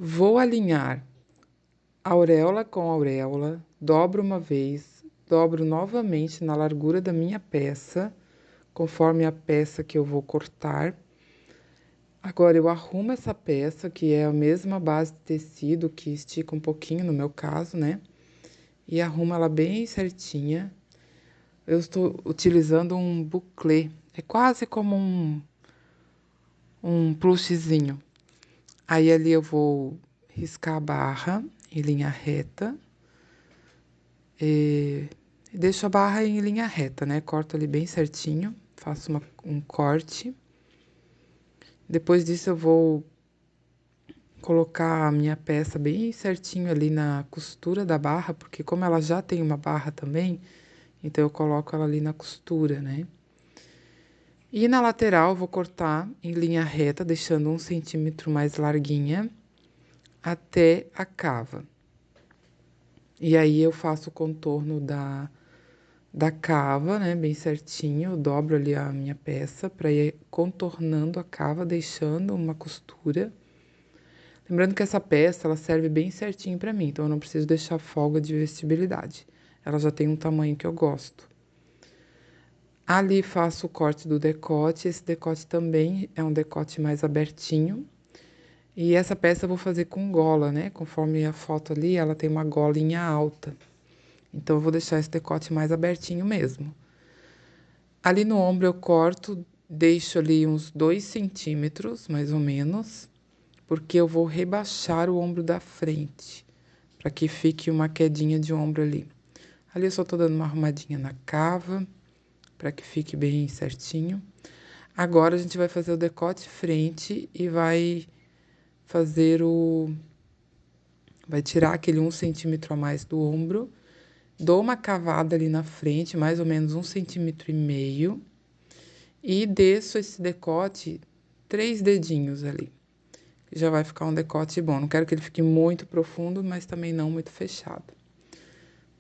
Vou alinhar auréola com auréola, dobro uma vez, dobro novamente na largura da minha peça, conforme a peça que eu vou cortar. Agora eu arrumo essa peça, que é a mesma base de tecido, que estica um pouquinho no meu caso, né? E arrumo ela bem certinha. Eu estou utilizando um buclê, é quase como um plushzinho. Aí ali eu vou riscar a barra em linha reta. E deixo a barra em linha reta, né? Corto ali bem certinho, faço um corte. Depois disso eu vou colocar a minha peça bem certinho ali na costura da barra, porque como ela já tem uma barra também, então eu coloco ela ali na costura, né? E na lateral eu vou cortar em linha reta, deixando 1 centímetro mais larguinha até a cava. E aí eu faço o contorno da cava, né, bem certinho, eu dobro ali a minha peça para ir contornando a cava, deixando uma costura. Lembrando que essa peça, ela serve bem certinho para mim, então eu não preciso deixar folga de vestibilidade. Ela já tem um tamanho que eu gosto. Ali faço o corte do decote, esse decote também é um decote mais abertinho. E essa peça eu vou fazer com gola, né? Conforme a foto ali, ela tem uma golinha alta. Então eu vou deixar esse decote mais abertinho mesmo. Ali no ombro eu corto, deixo ali uns 2 centímetros, mais ou menos, porque eu vou rebaixar o ombro da frente, para que fique uma quedinha de ombro ali. Ali eu só tô dando uma arrumadinha na cava, para que fique bem certinho. Agora a gente vai fazer o decote frente e vai fazer vai tirar aquele 1 centímetro a mais do ombro, dou uma cavada ali na frente, mais ou menos 1,5 centímetros. E desço esse decote 3 dedinhos ali. Já vai ficar um decote bom. Não quero que ele fique muito profundo, mas também não muito fechado.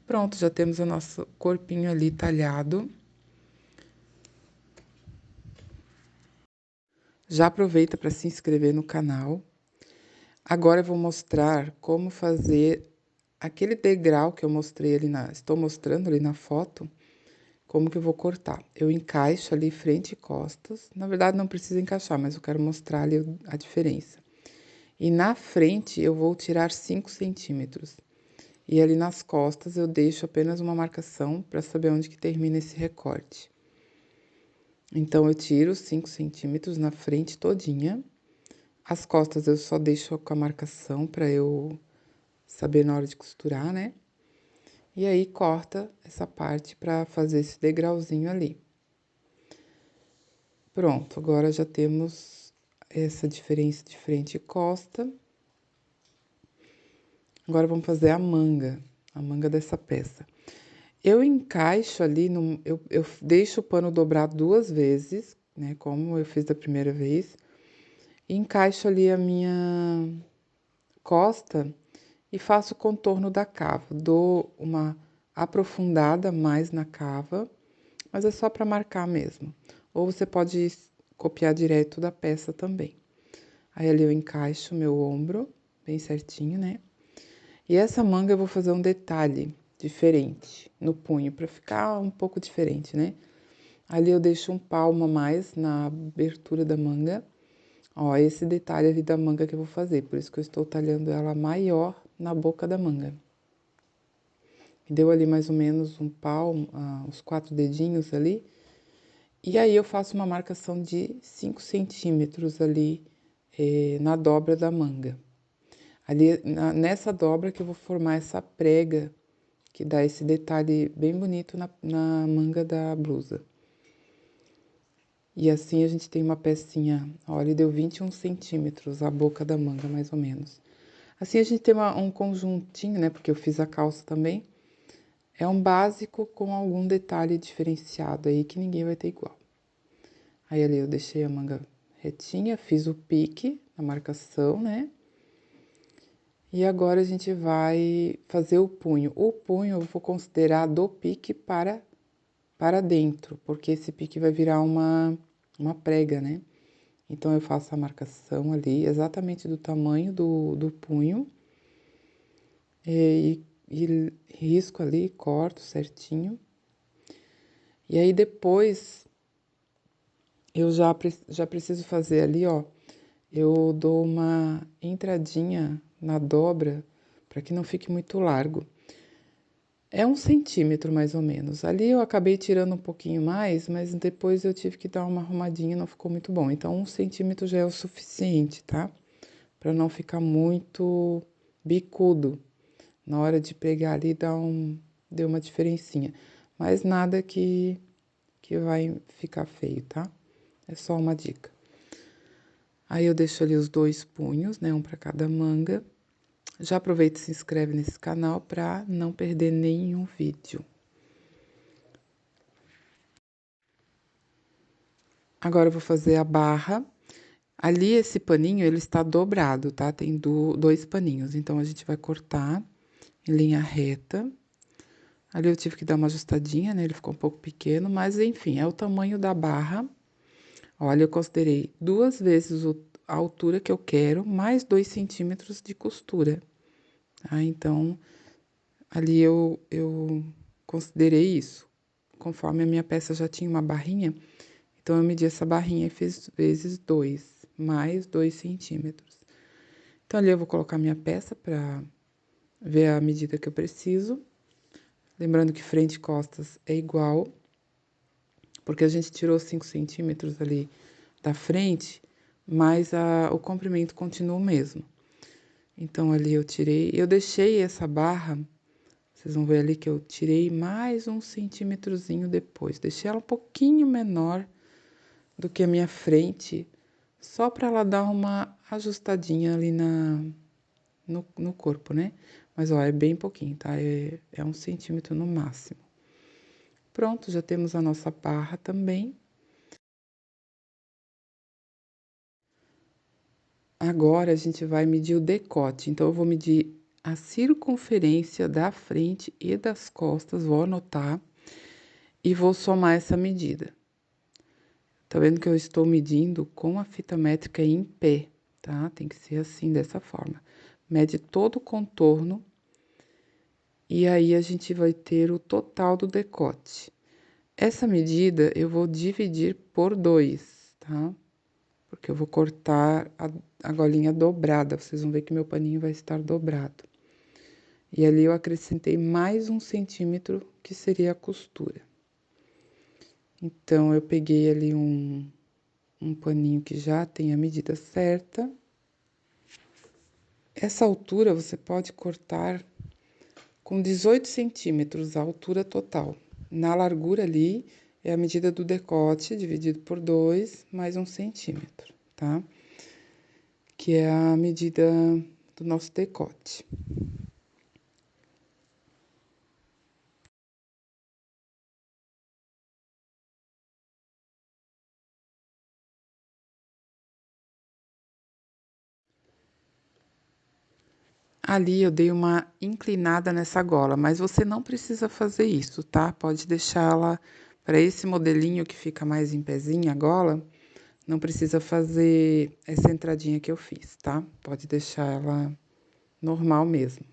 Pronto, já temos o nosso corpinho ali talhado. Já aproveita para se inscrever no canal. Agora eu vou mostrar como fazer aquele degrau que eu mostrei ali estou mostrando ali na foto. Como que eu vou cortar? Eu encaixo ali frente e costas. Na verdade, não precisa encaixar, mas eu quero mostrar ali a diferença. E na frente, eu vou tirar 5 centímetros. E ali nas costas, eu deixo apenas uma marcação para saber onde que termina esse recorte. Então, eu tiro 5 centímetros na frente todinha. As costas, eu só deixo com a marcação para eu saber na hora de costurar, né? E aí, corta essa parte para fazer esse degrauzinho ali. Pronto, agora já temos essa diferença de frente e costa. Agora vamos fazer a manga dessa peça. Eu encaixo ali, eu deixo o pano dobrado 2 vezes, né, como eu fiz da primeira vez. E encaixo ali a minha costa e faço o contorno da cava. Dou uma aprofundada mais na cava, mas é só para marcar mesmo. Ou você pode copiar direto da peça também. Aí ali eu encaixo meu ombro bem certinho, né? E essa manga eu vou fazer um detalhe diferente no punho, para ficar um pouco diferente, né? Ali eu deixo um palmo a mais na abertura da manga. Ó, esse detalhe ali da manga que eu vou fazer, por isso que eu estou talhando ela maior na boca da manga. Deu ali mais ou menos um palmo, uns 4 dedinhos ali. E aí eu faço uma marcação de 5 centímetros ali na dobra da manga. Ali nessa dobra que eu vou formar essa prega, que dá esse detalhe bem bonito na manga da blusa. E assim a gente tem uma pecinha, olha, deu 21 centímetros a boca da manga, mais ou menos. Assim a gente tem um conjuntinho, né, porque eu fiz a calça também. É um básico com algum detalhe diferenciado aí que ninguém vai ter igual. Aí ali eu deixei a manga retinha, fiz o pique, a marcação, né? E agora a gente vai fazer o punho. O punho eu vou considerar do pique para dentro, porque esse pique vai virar uma prega, né? Então, eu faço a marcação ali, exatamente do tamanho do punho. E risco ali, corto certinho. E aí, depois, eu já preciso fazer ali, ó. Eu dou uma entradinha na dobra, para que não fique muito largo. É 1 centímetro, mais ou menos. Ali eu acabei tirando um pouquinho mais, mas depois eu tive que dar uma arrumadinha, não ficou muito bom. Então, 1 centímetro já é o suficiente, tá? Para não ficar muito bicudo. Na hora de pregar ali, deu uma diferencinha. Mas nada que vai ficar feio, tá? É só uma dica. Aí eu deixo ali os 2 punhos, né? Um para cada manga. Já aproveita e se inscreve nesse canal para não perder nenhum vídeo. Agora eu vou fazer a barra. Ali esse paninho, ele está dobrado, tá? Tem 2 paninhos. Então, a gente vai cortar em linha reta. Ali eu tive que dar uma ajustadinha, né? Ele ficou um pouco pequeno, mas enfim, é o tamanho da barra. Olha, eu considerei 2 vezes a altura que eu quero, mais 2 centímetros de costura. Tá? Então, ali eu considerei isso. Conforme a minha peça já tinha uma barrinha, então eu medi essa barrinha e fiz vezes 2, mais 2 centímetros. Então, ali eu vou colocar minha peça para ver a medida que eu preciso. Lembrando que frente e costas é igual, porque a gente tirou 5 centímetros ali da frente, mas o comprimento continua o mesmo. Então, ali eu tirei, eu deixei essa barra, vocês vão ver ali que eu tirei mais 1 centímetrozinho depois. Deixei ela um pouquinho menor do que a minha frente, só para ela dar uma ajustadinha ali no corpo, né? Mas, ó, é bem pouquinho, tá? É 1 centímetro no máximo. Pronto, já temos a nossa barra também. Agora, a gente vai medir o decote. Então, eu vou medir a circunferência da frente e das costas, vou anotar e vou somar essa medida. Tá vendo que eu estou medindo com a fita métrica em pé, tá? Tem que ser assim, dessa forma. Mede todo o contorno e aí a gente vai ter o total do decote. Essa medida eu vou dividir por 2, tá? Porque eu vou cortar a golinha dobrada. Vocês vão ver que meu paninho vai estar dobrado. E ali eu acrescentei mais 1 centímetro, que seria a costura. Então, eu peguei ali um paninho que já tem a medida certa. Essa altura você pode cortar com 18 centímetros, a altura total. Na largura ali, é a medida do decote, dividido por 2, mais 1 centímetro, tá? Que é a medida do nosso decote. Ali eu dei uma inclinada nessa gola, mas você não precisa fazer isso, tá? Pode deixá-la para esse modelinho que fica mais em pezinho a gola, não precisa fazer essa entradinha que eu fiz, tá? Pode deixar ela normal mesmo.